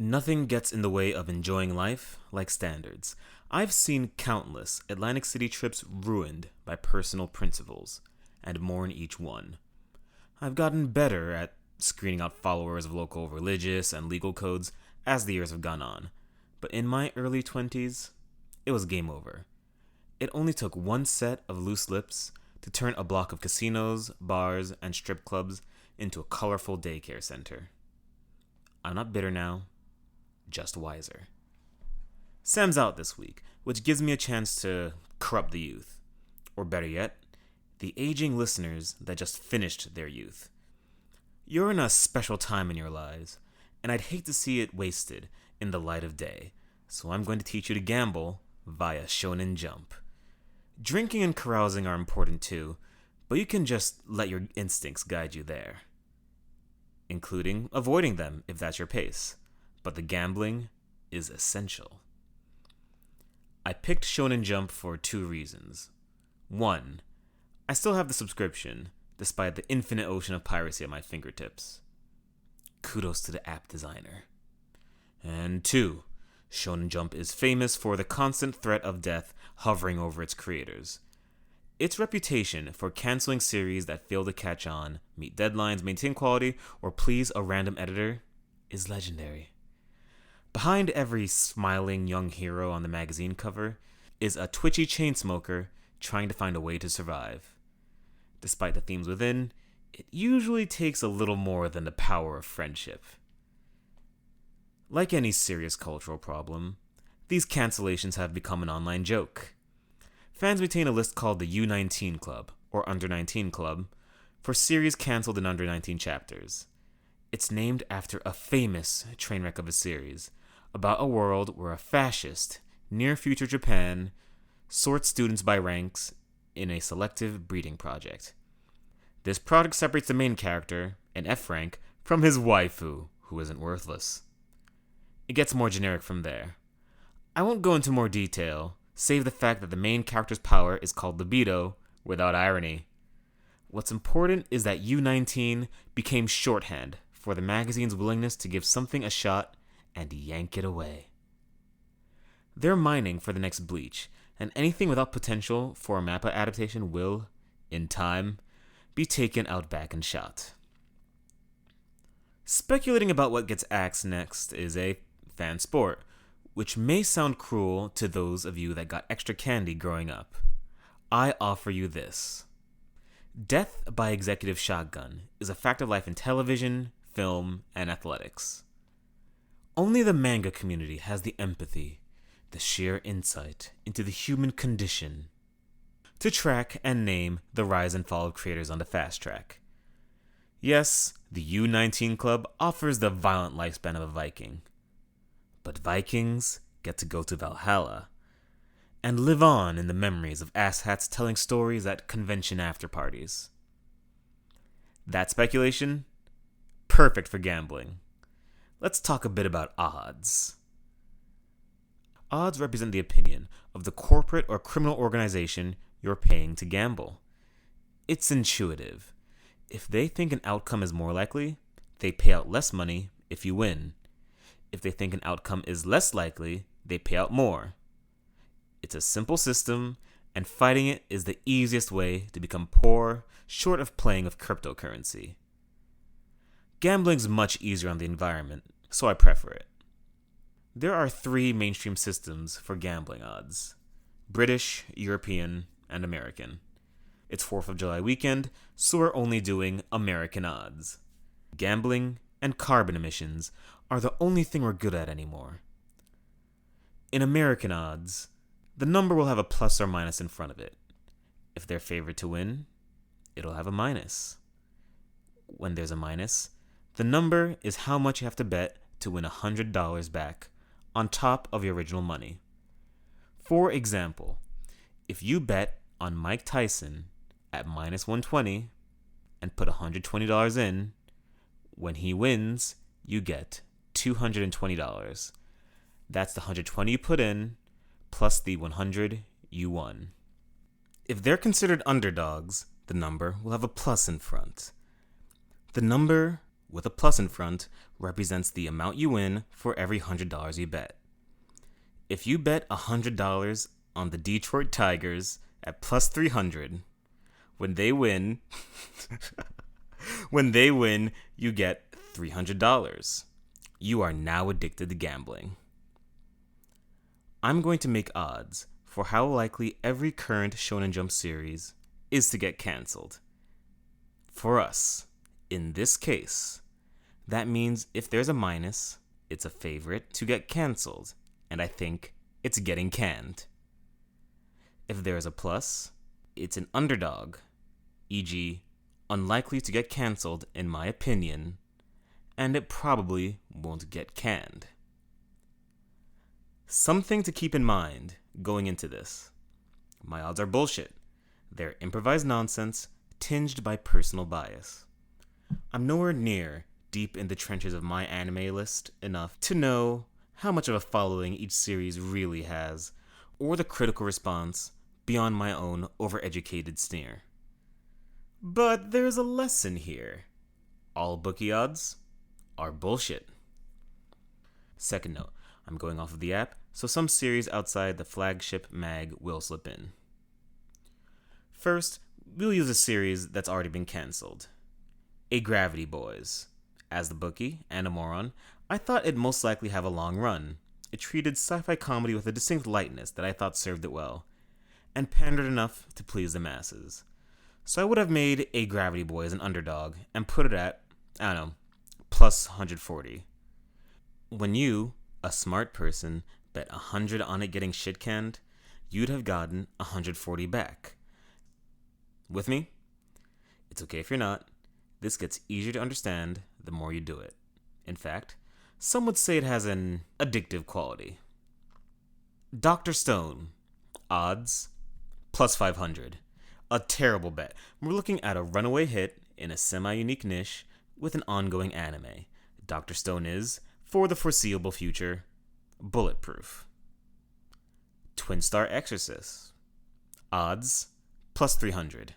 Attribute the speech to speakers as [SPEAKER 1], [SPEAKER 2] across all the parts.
[SPEAKER 1] Nothing gets in the way of enjoying life like standards. I've seen countless Atlantic City trips ruined by personal principles, and mourn each one. I've gotten better at screening out followers of local religious and legal codes as the years have gone on, but in my early 20s, it was game over. It only took one set of loose lips to turn a block of casinos, bars, and strip clubs into a colorful daycare center. I'm not bitter now, just wiser. Sam's out this week, which gives me a chance to corrupt the youth. Or better yet, the aging listeners that just finished their youth. You're in a special time in your lives, and I'd hate to see it wasted in the light of day, so I'm going to teach you to gamble via Shonen Jump. Drinking and carousing are important too, but you can just let your instincts guide you there. Including avoiding them if that's your pace, but the gambling is essential. I picked Shonen Jump for two reasons. One, I still have the subscription, despite the infinite ocean of piracy at my fingertips. Kudos to the app designer. And two, Shonen Jump is famous for the constant threat of death hovering over its creators. Its reputation for canceling series that fail to catch on, meet deadlines, maintain quality, or please a random editor is legendary. Behind every smiling young hero on the magazine cover is a twitchy chain smoker trying to find a way to survive. Despite the themes within, it usually takes a little more than the power of friendship. Like any serious cultural problem, these cancellations have become an online joke. Fans maintain a list called the U19 Club, or Under 19 Club, for series cancelled in under 19 chapters. It's named after a famous train wreck of a series, about a world where a fascist, near-future Japan, sorts students by ranks in a selective breeding project. This project separates the main character, an F rank, from his waifu, who isn't worthless. It gets more generic from there. I won't go into more detail, save the fact that the main character's power is called libido, without irony. What's important is that U19 became shorthand for the magazine's willingness to give something a shot and yank it away. They're mining for the next Bleach, and anything without potential for a Mappa adaptation will, in time, be taken out back and shot. Speculating about what gets axed next is a fan sport, which may sound cruel to those of you that got extra candy growing up. I offer you this. Death by executive shotgun is a fact of life in television, film, and athletics. Only the manga community has the empathy, the sheer insight into the human condition, to track and name the rise and fall of creators on the fast track. Yes, the U19 Club offers the violent lifespan of a Viking. But Vikings get to go to Valhalla and live on in the memories of asshats telling stories at convention after-parties. That speculation? Perfect for gambling. Let's talk a bit about odds. Odds represent the opinion of the corporate or criminal organization you're paying to gamble. It's intuitive. If they think an outcome is more likely, they pay out less money if you win. If they think an outcome is less likely, they pay out more. It's a simple system, and fighting it is the easiest way to become poor, short of playing with cryptocurrency. Gambling's much easier on the environment, so I prefer it. There are three mainstream systems for gambling odds: British, European, and American. It's 4th of July weekend, so we're only doing American odds. Gambling and carbon emissions are the only thing we're good at anymore. In American odds, the number will have a plus or minus in front of it. If they're favored to win, it'll have a minus. When there's a minus, the number is how much you have to bet to win $100 back on top of your original money. For example, if you bet on Mike Tyson at minus 120 and put $120 in, when he wins, you get $220. That's the 120 you put in, plus the 100 you won. If they're considered underdogs, the number will have a plus in front. The number with a plus in front represents the amount you win for every $100 you bet. If you bet $100 on the Detroit Tigers at plus 300, when they win, you get $300. You are now addicted to gambling. I'm going to make odds for how likely every current Shonen Jump series is to get canceled. For us, in this case, that means if there's a minus, it's a favorite to get canceled, and I think it's getting canned. If there's a plus, it's an underdog, e.g., unlikely to get canceled in my opinion, and it probably won't get canned. Something to keep in mind going into this. My odds are bullshit. They're improvised nonsense tinged by personal bias. I'm nowhere near deep in the trenches of my anime list enough to know how much of a following each series really has, or the critical response beyond my own overeducated sneer. But there's a lesson here. All bookie odds are bullshit. Second note, I'm going off of the app, so some series outside the flagship mag will slip in. First, we'll use a series that's already been cancelled. A Gravity Boys. As the bookie and a moron, I thought it'd most likely have a long run. It treated sci-fi comedy with a distinct lightness that I thought served it well, and pandered enough to please the masses. So I would have made A Gravity Boys an underdog and put it at, plus 140. When you, a smart person, bet 100 on it getting shit canned, you'd have gotten 140 back. With me? It's okay if you're not. This gets easier to understand the more you do it. In fact, some would say it has an addictive quality. Dr. Stone. Odds, plus 500. A terrible bet. We're looking at a runaway hit in a semi-unique niche with an ongoing anime. Dr. Stone is, for the foreseeable future, bulletproof. Twin Star Exorcist. Odds, plus 300.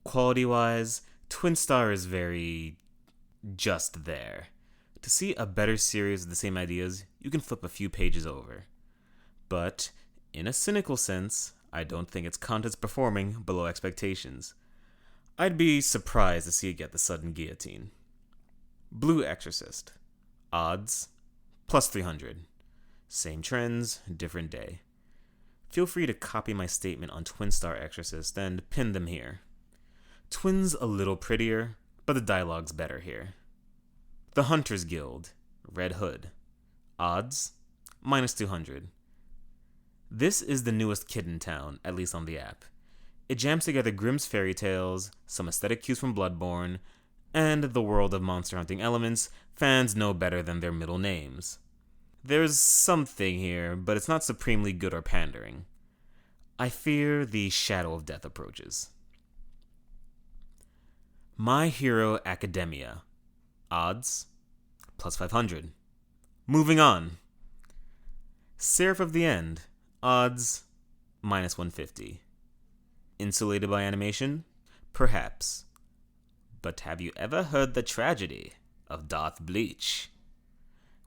[SPEAKER 1] Quality-wise, Twin Star is very just there. To see a better series of the same ideas, you can flip a few pages over. But, in a cynical sense, I don't think its content's performing below expectations. I'd be surprised to see it get the sudden guillotine. Blue Exorcist. Odds, plus 300. Same trends, different day. Feel free to copy my statement on Twin Star Exorcist and pin them here. Twin's a little prettier, but the dialogue's better here. The Hunters Guild. Red Hood. Odds, minus 200. This is the newest kid in town, at least on the app. It jams together Grimm's fairy tales, some aesthetic cues from Bloodborne, and the world of monster hunting elements fans know better than their middle names. There's something here, but it's not supremely good or pandering. I fear the shadow of death approaches. My Hero Academia. Odds, plus 500. Moving on. Seraph of the End. Odds, minus 150. Insulated by animation? Perhaps. But have you ever heard the tragedy of Darth Bleach?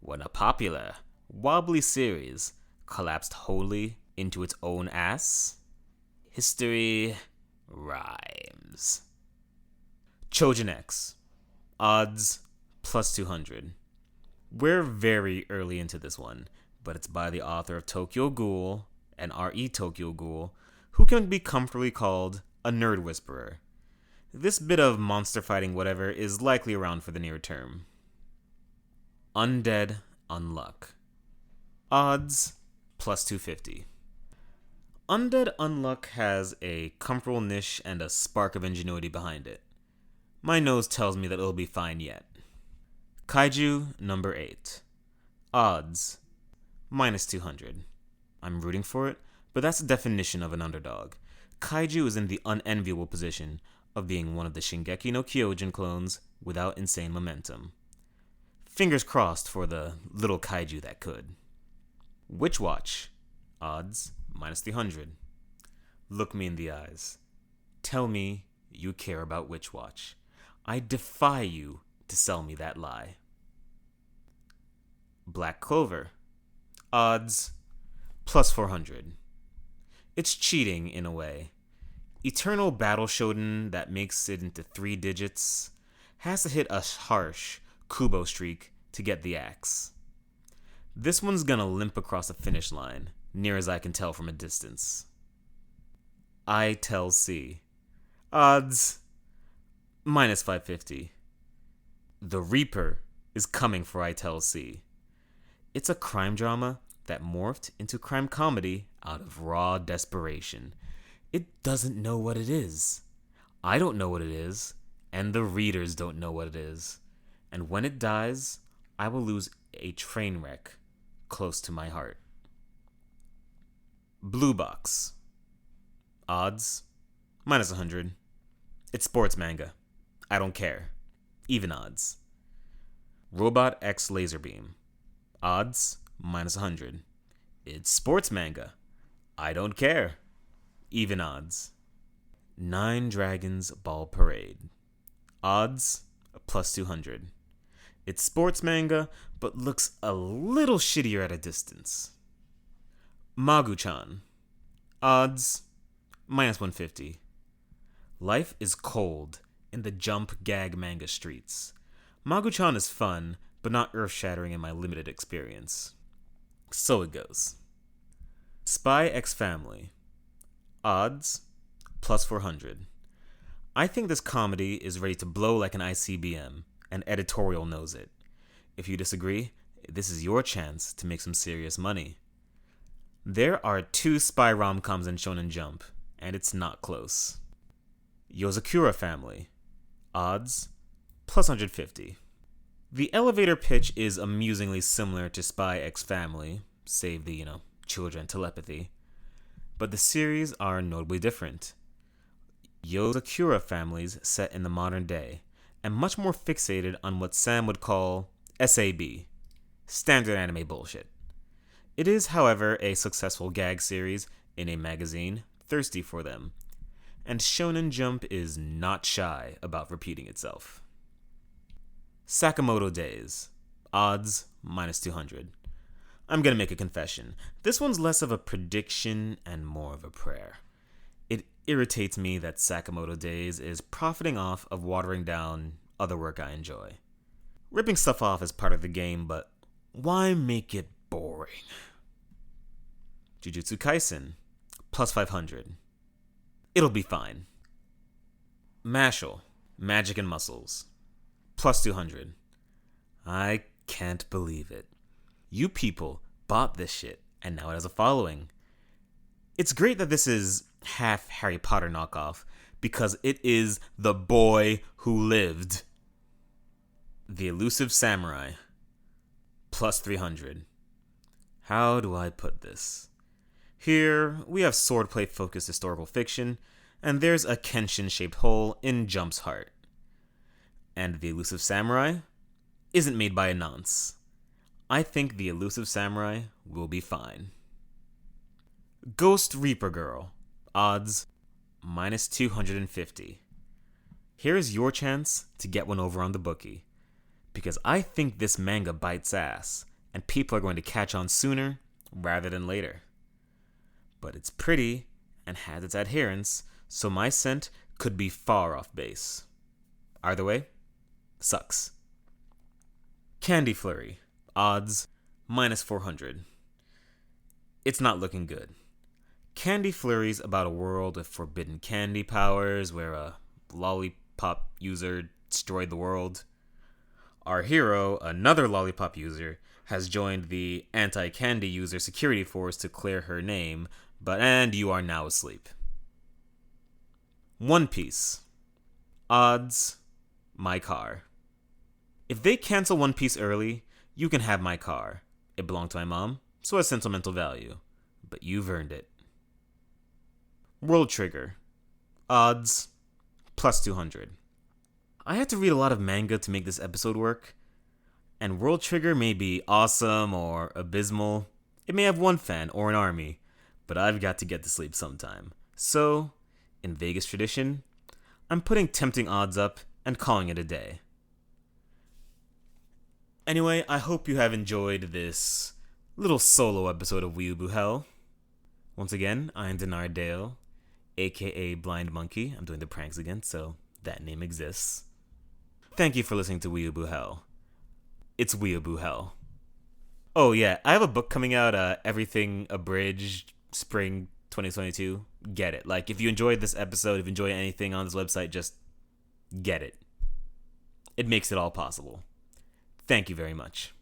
[SPEAKER 1] When a popular, wobbly series collapsed wholly into its own ass? History rhymes. Chojin X. Odds, plus 200. We're very early into this one, but it's by the author of Tokyo Ghoul and R.E. Tokyo Ghoul, who can be comfortably called a nerd whisperer. This bit of monster fighting whatever is likely around for the near term. Undead Unluck. Odds, plus 250. Undead Unluck has a comfortable niche and a spark of ingenuity behind it. My nose tells me that it'll be fine yet. Kaiju number 8. Odds, minus 200. I'm rooting for it, but that's the definition of an underdog. Kaiju is in the unenviable position of being one of the Shingeki no Kyojin clones without insane momentum. Fingers crossed for the little kaiju that could. Witch Watch. Odds, minus 300. Look me in the eyes. Tell me you care about Witch Watch. I defy you to sell me that lie. Black Clover. Odds plus 400. It's cheating in a way. Eternal Battle Shonen that makes it into 3 digits has to hit a harsh Kubo streak to get the axe. This one's gonna limp across the finish line, near as I can tell from a distance. I tell C. Odds minus 550. The Reaper is coming for I tell C. It's a crime drama that morphed into crime comedy out of raw desperation. It doesn't know what it is. I don't know what it is, and the readers don't know what it is. And when it dies, I will lose a train wreck close to my heart. Blue Box. Odds minus 100. It's sports manga. I don't care. Even odds. Robot X Laserbeam. Odds minus 100. It's sports manga. I don't care. Even odds. 9 Dragons Ball Parade. Odds plus 200. It's sports manga, but looks a little shittier at a distance. Magu-chan. Odds minus 150. Life is cold in the jump gag manga streets. Magu-chan is fun, but not earth-shattering in my limited experience. So it goes. Spy X Family. Odds plus 400. I think this comedy is ready to blow like an ICBM, and editorial knows it. If you disagree, this is your chance to make some serious money. There are 2 spy rom-coms in Shonen Jump, and it's not close. Yozakura Family. Odds plus 150. The elevator pitch is amusingly similar to Spy X Family, save the, children telepathy. But the series are notably different. Yozakura Family's set in the modern day, and much more fixated on what Sam would call SAB, standard anime bullshit. It is, however, a successful gag series in a magazine thirsty for them, and Shonen Jump is not shy about repeating itself. Sakamoto Days. Odds minus 200. I'm gonna make a confession. This one's less of a prediction and more of a prayer. It irritates me that Sakamoto Days is profiting off of watering down other work I enjoy. Ripping stuff off is part of the game, but why make it boring? Jujutsu Kaisen. Plus 500. It'll be fine. Mashal. Magic and Muscles. Plus 200. I can't believe it. You people bought this shit, and now it has a following. It's great that this is half Harry Potter knockoff, because it is The Boy Who Lived. The Elusive Samurai. Plus 300. How do I put this? Here, we have swordplay-focused historical fiction, and there's a Kenshin-shaped hole in Jump's heart. And The Elusive Samurai isn't made by a nonce. I think The Elusive Samurai will be fine. Ghost Reaper Girl. Odds minus 250. Here's your chance to get one over on the bookie, because I think this manga bites ass, and people are going to catch on sooner rather than later. But it's pretty and has its adherents, so my scent could be far off base. Either way, sucks. Candy Flurry. Odds minus 400. It's not looking good. Candy Flurry's about a world with forbidden candy powers where a lollipop user destroyed the world. Our hero, another lollipop user, has joined the anti-candy user security force to clear her name, and you are now asleep. One Piece. Odds, my car. If they cancel One Piece early, you can have my car. It belonged to my mom, so it has sentimental value. But you've earned it. World Trigger. Odds, plus 200. I had to read a lot of manga to make this episode work, and World Trigger may be awesome or abysmal. It may have one fan or an army, but I've got to get to sleep sometime. So, in Vegas tradition, I'm putting tempting odds up and calling it a day. Anyway, I hope you have enjoyed this little solo episode of Weeaboo Hell. Once again, I'm Denard Dale, aka Blind Monkey. I'm doing the pranks again, so that name exists. Thank you for listening to Weeaboo Hell. It's Weeaboo Hell. Oh yeah, I have a book coming out, Everything Abridged, Spring 2022. Get it. Like, if you enjoyed this episode, if you enjoy anything on this website, just get it. It makes it all possible. Thank you very much.